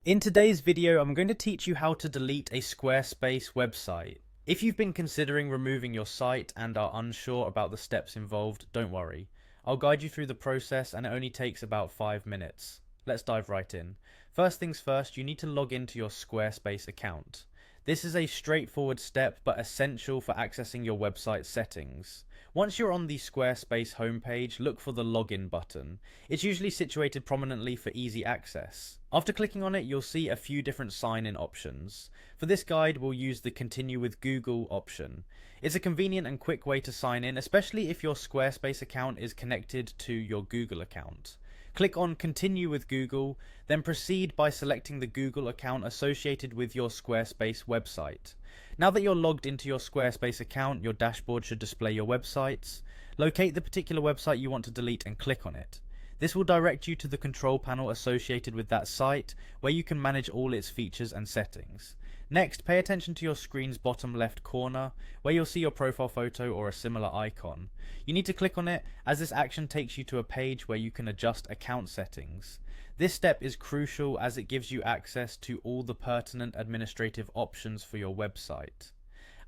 In today's video, I'm going to teach you how to delete a Squarespace website. If you've been considering removing your site and are unsure about the steps involved, don't worry. I'll guide you through the process and it only takes about 5 minutes. Let's dive right in. First things first, you need to log into your Squarespace account. This is a straightforward step but essential for accessing your website settings. Once you're on the Squarespace homepage, look for the login button. It's usually situated prominently for easy access. After clicking on it, you'll see a few different sign-in options. For this guide, we'll use the Continue with Google option. It's a convenient and quick way to sign in, especially if your Squarespace account is connected to your Google account. Click on Continue with Google, then proceed by selecting the Google account associated with your Squarespace website. Now that you're logged into your Squarespace account, your dashboard should display your websites. Locate the particular website you want to delete and click on it. This will direct you to the control panel associated with that site, where you can manage all its features and settings. Next, pay attention to your screen's bottom left corner, where you'll see your profile photo or a similar icon. You need to click on it, as this action takes you to a page where you can adjust account settings. This step is crucial as it gives you access to all the pertinent administrative options for your website.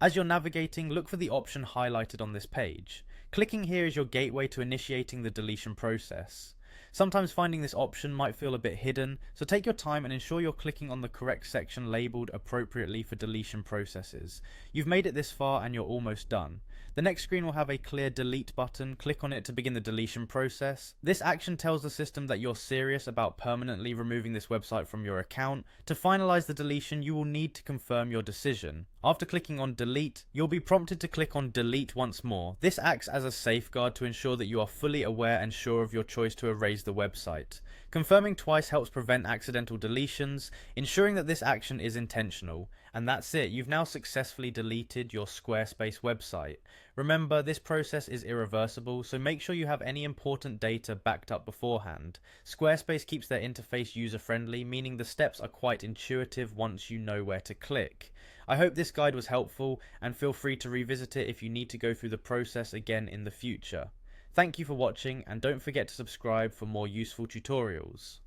As you're navigating, look for the option highlighted on this page. Clicking here is your gateway to initiating the deletion process. Sometimes finding this option might feel a bit hidden, so take your time and ensure you're clicking on the correct section labeled appropriately for deletion processes. You've made it this far and you're almost done. The next screen will have a clear delete button. Click on it to begin the deletion process. This action tells the system that you're serious about permanently removing this website from your account. To finalize the deletion, you will need to confirm your decision. After clicking on delete, you'll be prompted to click on delete once more. This acts as a safeguard to ensure that you are fully aware and sure of your choice to erase the website. Confirming twice helps prevent accidental deletions, ensuring that this action is intentional. And that's it, you've now successfully deleted your Squarespace website. Remember, this process is irreversible, so make sure you have any important data backed up beforehand. Squarespace keeps their interface user-friendly, meaning the steps are quite intuitive once you know where to click. I hope this guide was helpful, and feel free to revisit it if you need to go through the process again in the future. Thank you for watching, and don't forget to subscribe for more useful tutorials.